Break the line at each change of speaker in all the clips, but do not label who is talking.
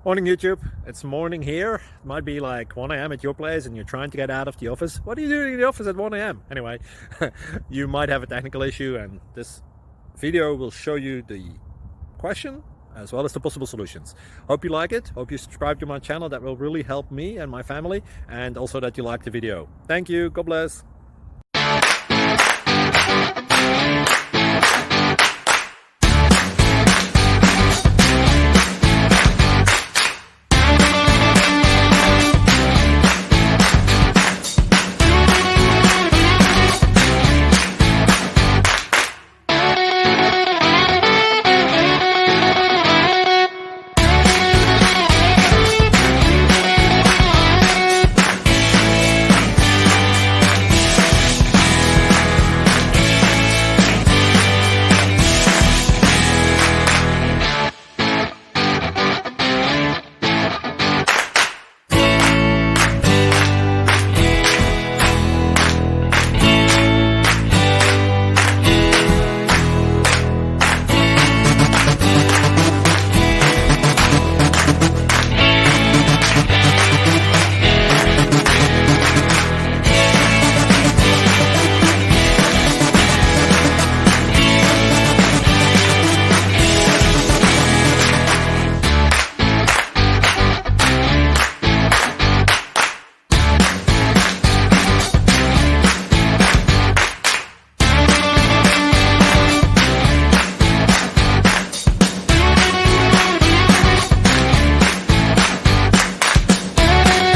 Morning YouTube, it's morning here. It might be like 1 a.m. at your place and you're trying to get out of the office. What are you doing in the office at 1 a.m.? Anyway, you might have a technical issue and this video will show you the question as well as the possible solutions. Hope you like it, hope you subscribe to my channel. That will really help me and my family, and also that you like the video. Thank you, God bless.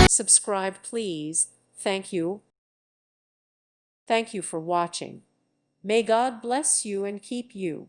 Subscribe, please. Thank you. Thank you for watching. May God bless you and keep you.